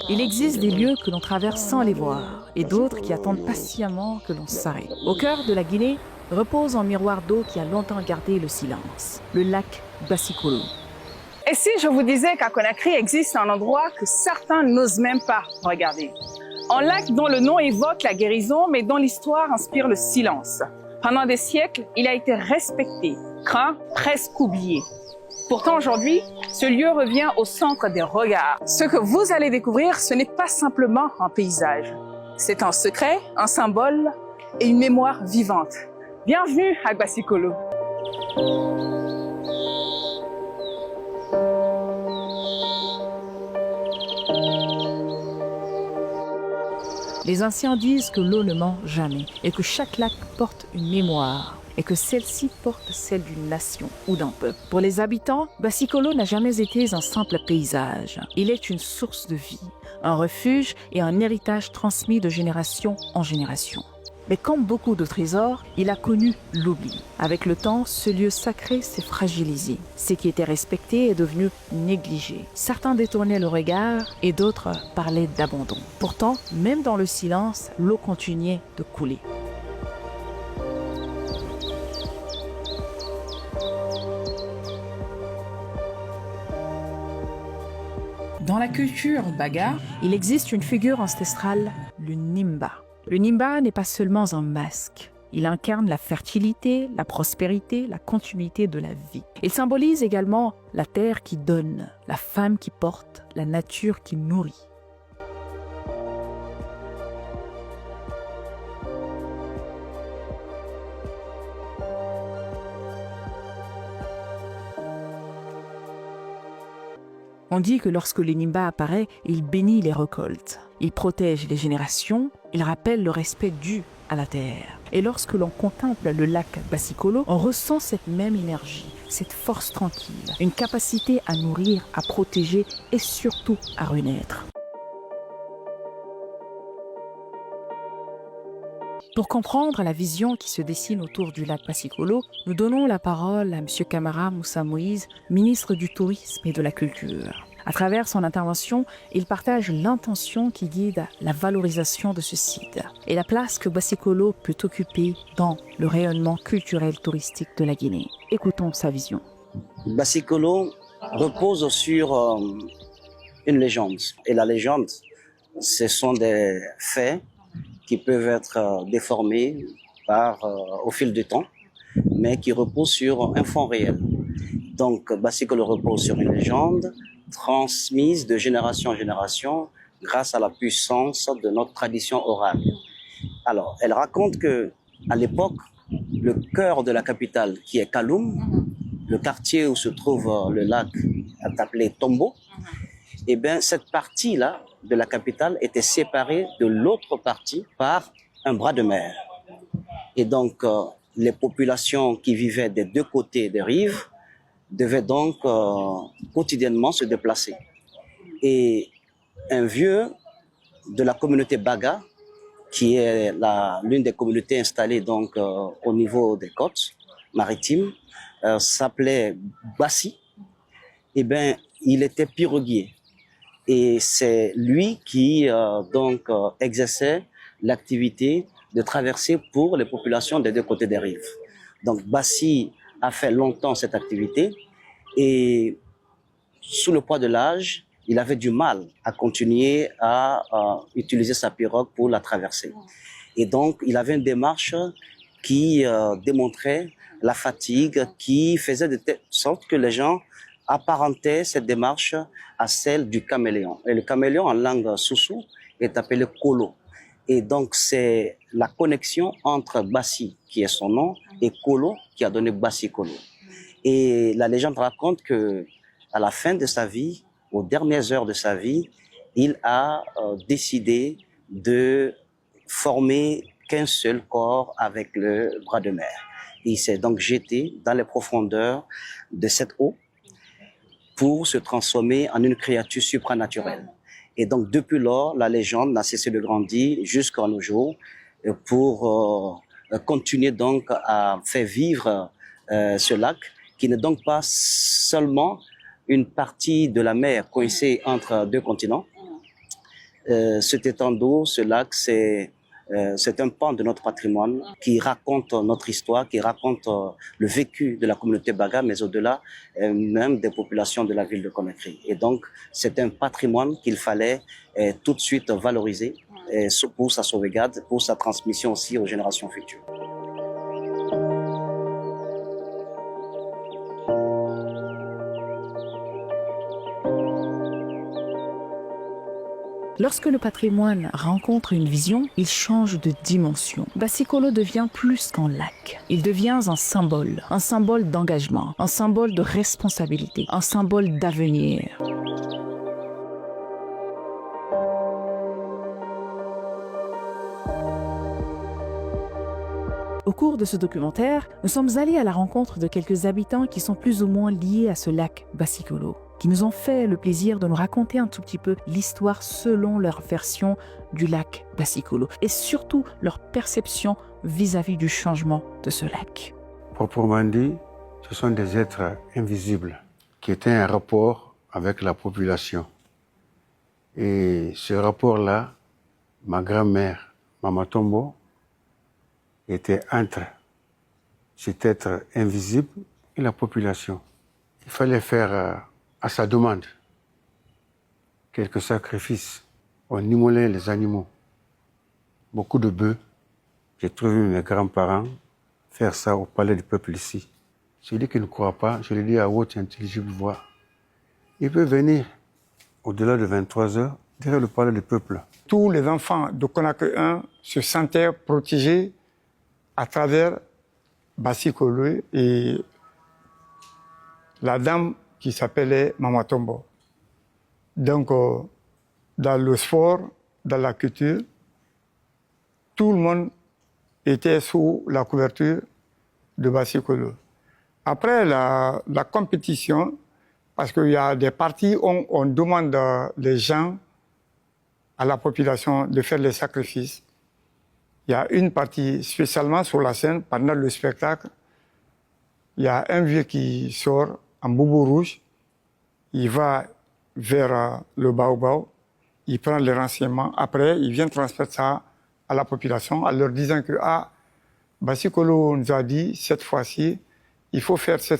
Il existe des lieux que l'on traverse sans les voir et d'autres qui attendent patiemment que l'on s'arrête. Au cœur de la Guinée repose un miroir d'eau qui a longtemps gardé le silence, le lac Basikolo. Et si je vous disais qu'à Conakry existe un endroit que certains n'osent même pas regarder? Un lac dont le nom évoque la guérison, mais dont l'histoire inspire le silence. Pendant des siècles, il a été respecté, craint, presque oublié. Pourtant, aujourd'hui, ce lieu revient au centre des regards. Ce que vous allez découvrir, ce n'est pas simplement un paysage. C'est un secret, un symbole et une mémoire vivante. Bienvenue à Basikolo. Les anciens disent que l'eau ne ment jamais et que chaque lac porte une mémoire et que celle-ci porte celle d'une nation ou d'un peuple. Pour les habitants, Basikolo n'a jamais été un simple paysage. Il est une source de vie, un refuge et un héritage transmis de génération en génération. Mais comme beaucoup de trésors, il a connu l'oubli. Avec le temps, ce lieu sacré s'est fragilisé. Ce qui était respecté est devenu négligé. Certains détournaient le regard et d'autres parlaient d'abandon. Pourtant, même dans le silence, l'eau continuait de couler. Dans la culture Baga, il existe une figure ancestrale, le Nimba. Le Nimba n'est pas seulement un masque. Il incarne la fertilité, la prospérité, la continuité de la vie. Il symbolise également la terre qui donne, la femme qui porte, la nature qui nourrit. On dit que lorsque le Nimba apparaît, il bénit les récoltes. Il protège les générations, il rappelle le respect dû à la terre. Et lorsque l'on contemple le lac Basikolo, on ressent cette même énergie, cette force tranquille, une capacité à nourrir, à protéger et surtout à renaître. Pour comprendre la vision qui se dessine autour du lac Basikolo, nous donnons la parole à M. Kamara Moussa Moïse, ministre du Tourisme et de la Culture. À travers son intervention, il partage l'intention qui guide la valorisation de ce site et la place que Basikolo peut occuper dans le rayonnement culturel touristique de la Guinée. Écoutons sa vision. Basikolo repose sur une légende. Et la légende, ce sont des faits qui peuvent être déformés au fil du temps, mais qui reposent sur un fond réel. Donc, Basikolo repose sur une légende transmise de génération en génération grâce à la puissance de notre tradition orale. Alors, elle raconte que à l'époque, le cœur de la capitale, qui est Kaloum, le quartier où se trouve le lac appelé Tombo, eh bien, cette partie-là de la capitale était séparée de l'autre partie par un bras de mer. Et donc, les populations qui vivaient des deux côtés des rives devaient donc quotidiennement se déplacer. Et un vieux de la communauté Baga, qui est l'une des communautés installées donc au niveau des côtes maritimes, s'appelait Bassi. Eh bien, il était piroguier. Et c'est lui qui exerçait l'activité de traverser pour les populations des deux côtés des rives. Donc Bassi a fait longtemps cette activité et sous le poids de l'âge, il avait du mal à continuer à utiliser sa pirogue pour la traverser. Et donc il avait une démarche qui démontrait la fatigue, qui faisait de telle sorte que les gens apparentait cette démarche à celle du caméléon. Et le caméléon, en langue soussou, est appelé Kolo. Et donc, c'est la connexion entre Bassi, qui est son nom, et Kolo, qui a donné Basikolo. Et la légende raconte que, à la fin de sa vie, aux dernières heures de sa vie, il a décidé de former qu'un seul corps avec le bras de mer. Il s'est donc jeté dans les profondeurs de cette eau pour se transformer en une créature supranaturelle. Et donc, depuis lors, la légende n'a cessé de grandir jusqu'à nos jours pour continuer donc à faire vivre ce lac qui n'est donc pas seulement une partie de la mer coincée entre deux continents. Cet étang d'eau, ce lac, c'est un pan de notre patrimoine qui raconte notre histoire, qui raconte le vécu de la communauté Baga, mais au-delà même des populations de la ville de Conakry. Et donc, c'est un patrimoine qu'il fallait tout de suite valoriser pour sa sauvegarde, pour sa transmission aussi aux générations futures. Lorsque le patrimoine rencontre une vision, il change de dimension. Basikolo devient plus qu'un lac. Il devient un symbole d'engagement, un symbole de responsabilité, un symbole d'avenir. Au cours de ce documentaire, nous sommes allés à la rencontre de quelques habitants qui sont plus ou moins liés à ce lac Basikolo, qui nous ont fait le plaisir de nous raconter un tout petit peu l'histoire selon leur version du lac Basikolo et surtout leur perception vis-à-vis du changement de ce lac. Proprement dit, ce sont des êtres invisibles qui étaient en rapport avec la population. Et ce rapport-là, ma grand-mère, Mama Tombo, était entre cet être invisible et la population. Il fallait faire à sa demande quelques sacrifices. On immolait les animaux. Beaucoup de bœufs. J'ai trouvé mes grands-parents faire ça au palais du peuple ici. Celui qui ne croit pas, je le dis à haute et intelligible voix, il peut venir au-delà de 23 heures derrière le palais du peuple. Tous les enfants de Conakry 1 se sentaient protégés à travers Basikolo et la dame qui s'appelait Mama Tombo. Donc, dans le sport, dans la culture, tout le monde était sous la couverture de Basikolo. Après la compétition, parce qu'il y a des parties où on demande les gens, à la population, de faire les sacrifices. Il y a une partie spécialement sur la scène, pendant le spectacle, il y a un vieux qui sort en boubou rouge, il va vers le baobab, il prend les renseignements, après il vient transmettre ça à la population en leur disant que Basikolo nous a dit cette fois-ci, il faut faire ce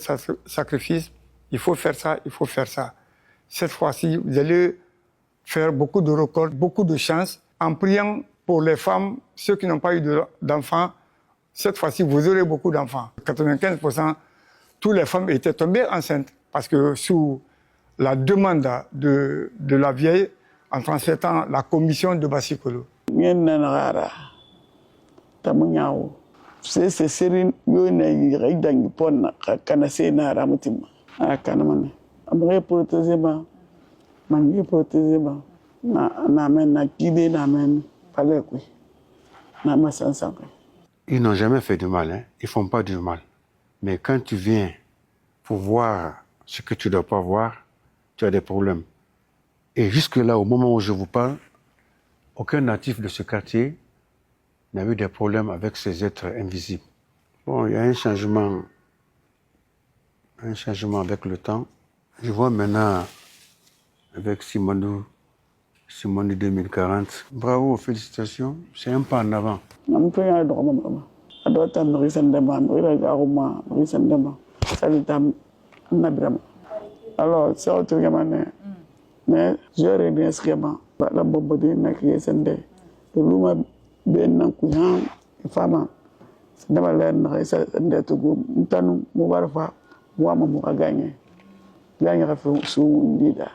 sacrifice, il faut faire ça, il faut faire ça. Cette fois-ci, vous allez faire beaucoup de records, beaucoup de chances en priant pour les femmes, ceux qui n'ont pas eu d'enfants. Cette fois-ci, vous aurez beaucoup d'enfants. 95%, toutes les femmes étaient tombées enceintes parce que sous la demande de la vieille, en transmettant la commission de Basikolo. Ils n'ont jamais fait de mal, hein? Ils ne font pas du mal. Mais quand tu viens pour voir ce que tu ne dois pas voir, tu as des problèmes. Et jusque-là, au moment où je vous parle, aucun natif de ce quartier n'a eu des problèmes avec ces êtres invisibles. Bon, il y a un changement avec le temps. Je vois maintenant avec Simandou 2040. Bravo, félicitations. C'est un pas en avant. Alors, c'est autre chose. Mais je reviens seulement. La bombe de Nakri Sende. Le Luma Ben Kuyan, femme. C'est d'abord l'air de Togo. Nous Moubarfa, moi, mon gagné. Gagné à faire sous Nida.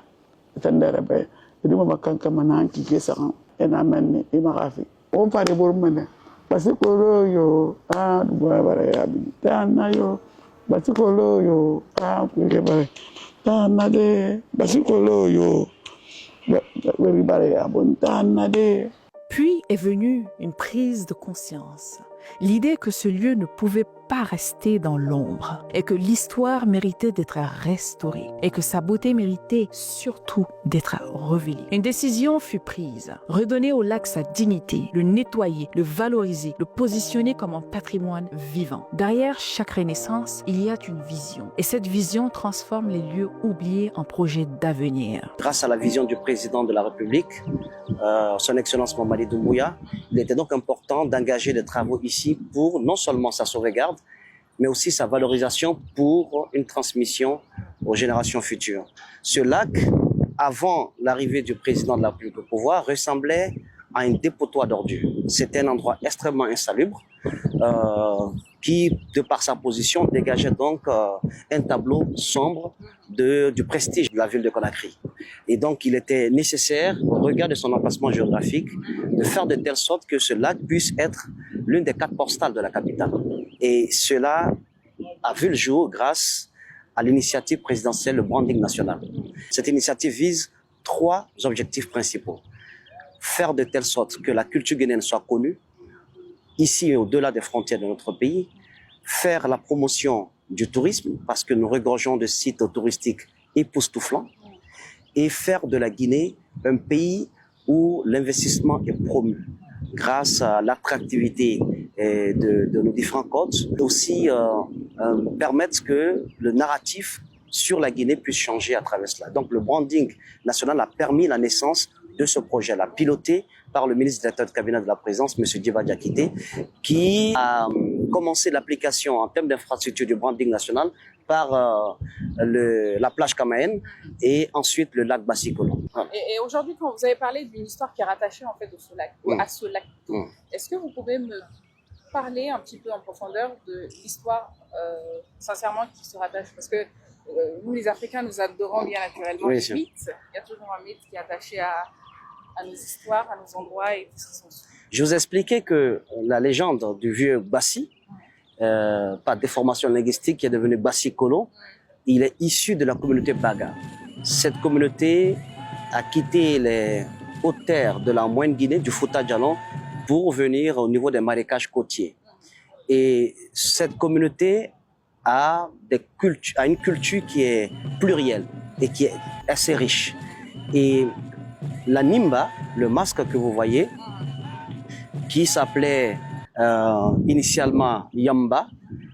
Tenderabe. Et nous, ma cancamana qui est ça. Et n'amène et ma rafi. On parle de Bourmane. Parce que yo, yo, Basikolo yo, Puis est venue une prise de conscience. L'idée que ce lieu ne pouvait pas rester dans l'ombre et que l'histoire méritait d'être restaurée et que sa beauté méritait surtout d'être révélée. Une décision fut prise, redonner au lac sa dignité, le nettoyer, le valoriser, le positionner comme un patrimoine vivant. Derrière chaque renaissance, il y a une vision et cette vision transforme les lieux oubliés en projets d'avenir. Grâce à la vision du président de la République, son Excellence Mamadi Doumbouya, il était donc important d'engager des travaux ici pour non seulement sa sauvegarde, mais aussi sa valorisation pour une transmission aux générations futures. Ce lac, avant l'arrivée du président de la République au pouvoir, ressemblait à un dépotoir d'ordures. C'était un endroit extrêmement insalubre qui, de par sa position, dégageait donc un tableau sombre du prestige de la ville de Conakry. Et donc, il était nécessaire, au regard de son emplacement géographique, de faire de telle sorte que ce lac puisse être l'une des cartes postales de la capitale. Et cela a vu le jour grâce à l'initiative présidentielle, le branding national. Cette initiative vise 3 objectifs principaux. Faire de telle sorte que la culture guinéenne soit connue, ici et au-delà des frontières de notre pays, faire la promotion du tourisme, parce que nous regorgeons de sites touristiques époustouflants, et faire de la Guinée un pays où l'investissement est promu, grâce à l'attractivité de nos différents côtes, et aussi permettre que le narratif sur la Guinée puisse changer à travers cela. Donc le branding national a permis la naissance de ce projet-là, piloté par le ministre directeur de cabinet de la présidence, M. Djiba Diakité, qui a commencé l'application en termes d'infrastructure du branding national par la plage Kamaen et ensuite le lac Bassi-Kolo. Voilà. Et aujourd'hui, quand vous avez parlé d'une histoire qui est rattachée en fait à ce lac, est-ce que vous pouvez me parler un petit peu en profondeur de l'histoire, sincèrement, qui se rattache? Parce que nous, les Africains, nous adorons bien naturellement les mythes. Il y a toujours un mythe qui est attaché à nos histoires, à nos endroits et tout ce qui s'ensuit. Je vous ai expliqué que la légende du vieux Bassi, par déformation linguistique qui est devenu Bassi-Kolo, il est issu de la communauté Baga. Cette communauté a quitté les hautes terres de la Moyenne Guinée, du Fouta Djallon, pour venir au niveau des marécages côtiers. Et cette communauté a une culture qui est plurielle et qui est assez riche. Et la Nimba, le masque que vous voyez, qui s'appelait initialement Yamba,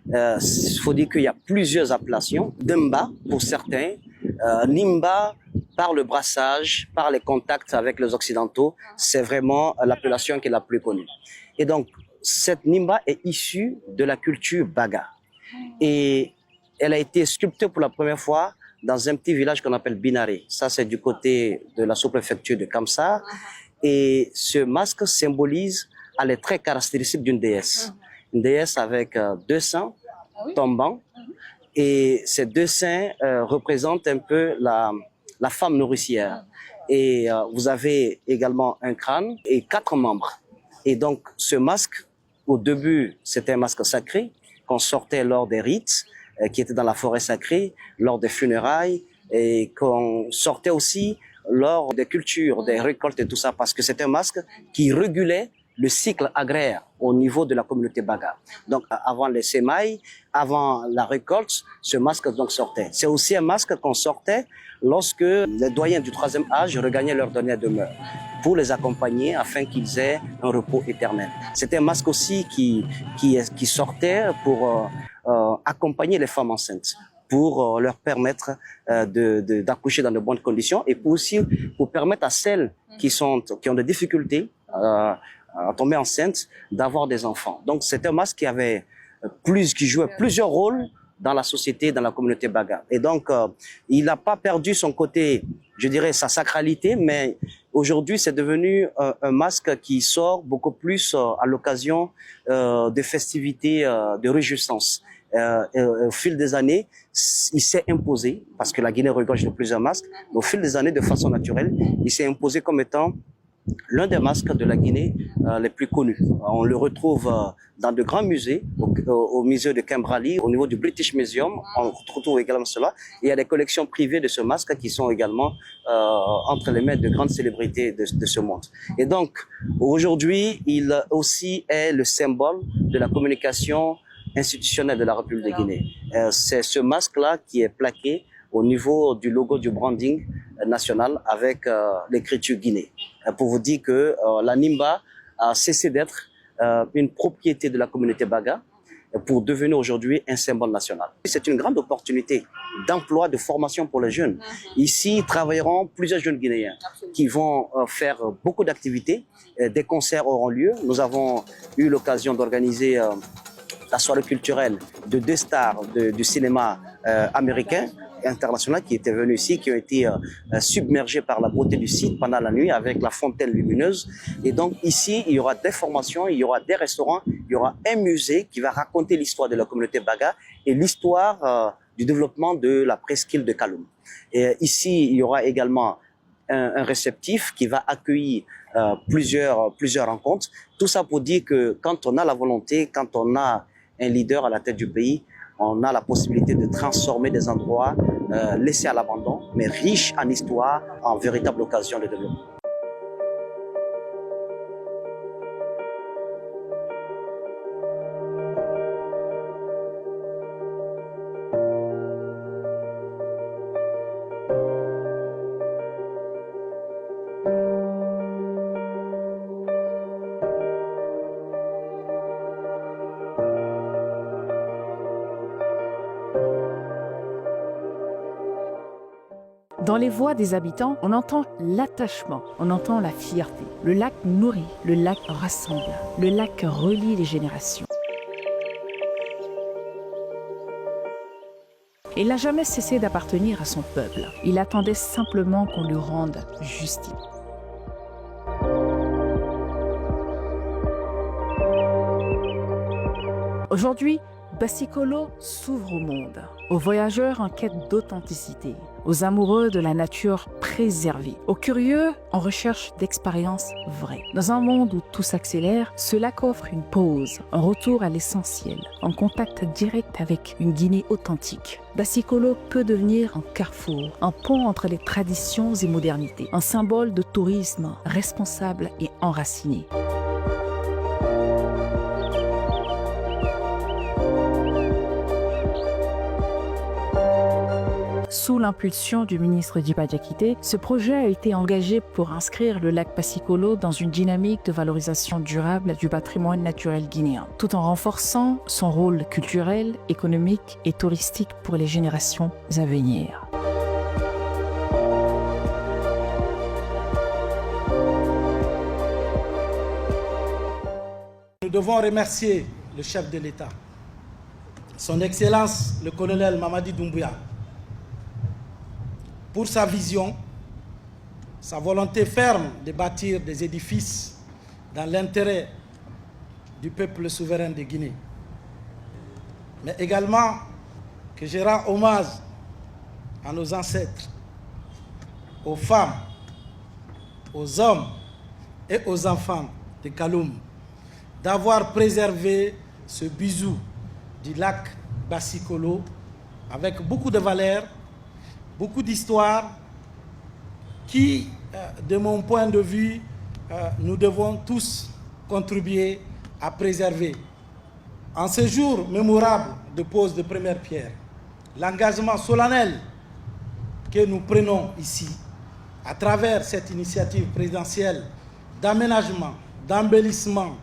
il faut dire qu'il y a plusieurs appellations. Demba pour certains, Nimba par le brassage, par les contacts avec les Occidentaux, c'est vraiment l'appellation qui est la plus connue. Et donc, cette Nimba est issue de la culture Baga. Et elle a été sculptée pour la première fois dans un petit village qu'on appelle Binaré. Ça, c'est du côté de la sous-préfecture de Kamsar. Et ce masque symbolise les traits caractéristiques d'une déesse. Une déesse avec 2 seins tombants. Et ces 2 seins représentent un peu la femme nourricière. Et vous avez également un crâne et 4 membres. Et donc, ce masque, au début, c'était un masque sacré qu'on sortait lors des rites, qui étaient dans la forêt sacrée, lors des funérailles, et qu'on sortait aussi lors des cultures, des récoltes et tout ça, parce que c'est un masque qui régulait le cycle agraire au niveau de la communauté Baga. Donc, avant les sémailles, avant la récolte, ce masque donc sortait. C'est aussi un masque qu'on sortait lorsque les doyens du 3e âge regagnaient leur dernière demeure pour les accompagner afin qu'ils aient un repos éternel. C'était un masque aussi qui sortait pour accompagner les femmes enceintes, pour leur permettre d'accoucher dans de bonnes conditions et aussi pour permettre à celles qui ont des difficultés à tomber enceinte d'avoir des enfants. Donc c'est un masque qui jouait plusieurs rôles dans la société, dans la communauté Baga. Et donc il n'a pas perdu son côté, je dirais, sa sacralité, mais aujourd'hui c'est devenu un masque qui sort beaucoup plus à l'occasion des festivités de réjouissance. Au fil des années, il s'est imposé, parce que la Guinée regorge de plusieurs masques, mais au fil des années, de façon naturelle, il s'est imposé comme étant l'un des masques de la Guinée les plus connus. On le retrouve dans de grands musées, au musée de Kimberley, au niveau du British Museum, on retrouve également cela. Et il y a des collections privées de ce masque qui sont également entre les mains de grandes célébrités de ce monde. Et donc, aujourd'hui, il aussi est le symbole de la communication institutionnel de la République de Guinée. C'est ce masque-là qui est plaqué au niveau du logo du branding national avec l'écriture Guinée. Pour vous dire que la Nimba a cessé d'être une propriété de la communauté Baga pour devenir aujourd'hui un symbole national. C'est une grande opportunité d'emploi, de formation pour les jeunes. Ici, travailleront plusieurs jeunes Guinéens qui vont faire beaucoup d'activités. Des concerts auront lieu. Nous avons eu l'occasion d'organiser la soirée culturelle de 2 stars du cinéma américain international qui étaient venus ici, qui ont été submergés par la beauté du site pendant la nuit avec la fontaine lumineuse. Et donc ici, il y aura des formations, il y aura des restaurants, il y aura un musée qui va raconter l'histoire de la communauté Baga et l'histoire du développement de la presqu'île de Kaloum. Et ici, il y aura également un réceptif qui va accueillir plusieurs rencontres. Tout ça pour dire que quand on a la volonté, quand on a un leader à la tête du pays, on a la possibilité de transformer des endroits laissés à l'abandon, mais riches en histoire, en véritable occasion de développement. Dans les voix des habitants, on entend l'attachement, on entend la fierté. Le lac nourrit, le lac rassemble, le lac relie les générations. Il n'a jamais cessé d'appartenir à son peuple. Il attendait simplement qu'on lui rende justice. Aujourd'hui, Bassi-Kolo s'ouvre au monde, aux voyageurs en quête d'authenticité, aux amoureux de la nature préservée, aux curieux en recherche d'expériences vraies. Dans un monde où tout s'accélère, ce lac offre une pause, un retour à l'essentiel, en contact direct avec une Guinée authentique. Bassi-Kolo peut devenir un carrefour, un pont entre les traditions et modernités, un symbole de tourisme responsable et enraciné. Sous l'impulsion du ministre Diba Diakité, ce projet a été engagé pour inscrire le lac Bassi-Kolo dans une dynamique de valorisation durable du patrimoine naturel guinéen, tout en renforçant son rôle culturel, économique et touristique pour les générations à venir. Nous devons remercier le chef de l'État, son Excellence le colonel Mamadi Doumbouya, pour sa vision, sa volonté ferme de bâtir des édifices dans l'intérêt du peuple souverain de Guinée. Mais également que je rends hommage à nos ancêtres, aux femmes, aux hommes et aux enfants de Kaloum, d'avoir préservé ce bijou du lac Bassi-Kolo avec beaucoup de valeurs, beaucoup d'histoires qui, de mon point de vue, nous devons tous contribuer à préserver. En ce jour mémorable de pose de première pierre, l'engagement solennel que nous prenons ici, à travers cette initiative présidentielle d'aménagement, d'embellissement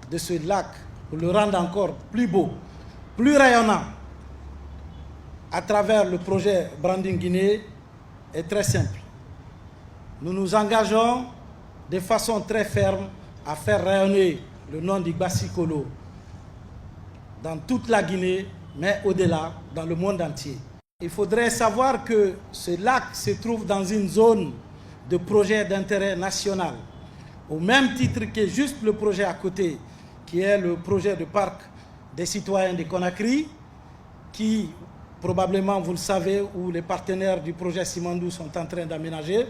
de ce lac, pour le rendre encore plus beau, plus rayonnant, à travers le projet Branding Guinée, est très simple. Nous nous engageons de façon très ferme à faire rayonner le nom du Bassi-Kolo dans toute la Guinée, mais au-delà, dans le monde entier. Il faudrait savoir que ce lac se trouve dans une zone de projet d'intérêt national, au même titre que juste le projet à côté, qui est le projet de parc des citoyens de Conakry, qui, probablement, vous le savez, où les partenaires du projet Simandou sont en train d'aménager,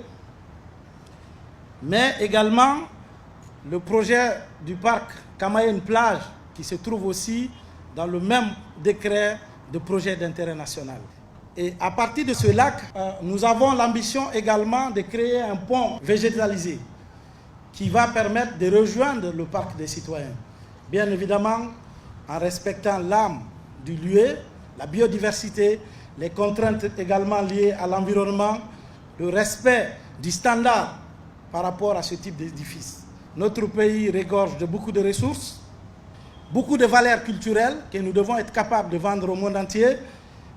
mais également le projet du parc Kamayen Plage, qui se trouve aussi dans le même décret de projet d'intérêt national. Et à partir de ce lac, nous avons l'ambition également de créer un pont végétalisé qui va permettre de rejoindre le parc des citoyens. Bien évidemment, en respectant l'âme du lieu, la biodiversité, les contraintes également liées à l'environnement, le respect du standard par rapport à ce type d'édifice. Notre pays regorge de beaucoup de ressources, beaucoup de valeurs culturelles que nous devons être capables de vendre au monde entier,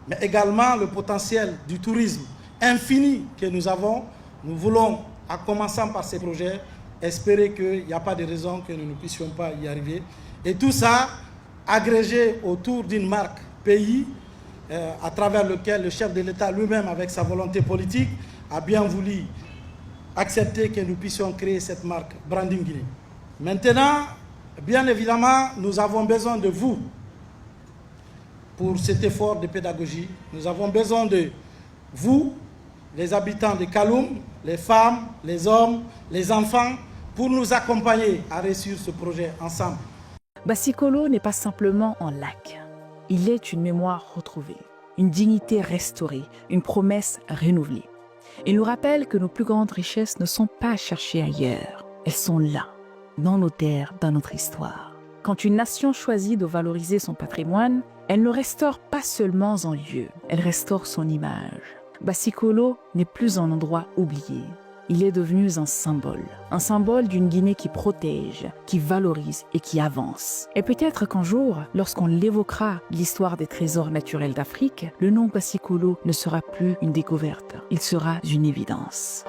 mais également le potentiel du tourisme infini que nous avons. Nous voulons, en commençant par ces projets, espérer qu'il n'y a pas de raison que nous ne puissions pas y arriver. Et tout ça agrégé autour d'une marque pays à travers lequel le chef de l'État lui-même, avec sa volonté politique, a bien voulu accepter que nous puissions créer cette marque Branding Guinée. Maintenant, bien évidemment, nous avons besoin de vous pour cet effort de pédagogie. Nous avons besoin de vous, les habitants de Kaloum, les femmes, les hommes, les enfants, pour nous accompagner à réussir ce projet ensemble. Bassi-Kolo n'est pas simplement un lac. Il est une mémoire retrouvée, une dignité restaurée, une promesse renouvelée. Il nous rappelle que nos plus grandes richesses ne sont pas cherchées ailleurs. Elles sont là, dans nos terres, dans notre histoire. Quand une nation choisit de valoriser son patrimoine, elle ne restaure pas seulement un lieu, elle restaure son image. Bassi-Kolo n'est plus un endroit oublié. Il est devenu un symbole d'une Guinée qui protège, qui valorise et qui avance. Et peut-être qu'un jour, lorsqu'on l'évoquera l'histoire des trésors naturels d'Afrique, le nom Bassi-Kolo ne sera plus une découverte, il sera une évidence.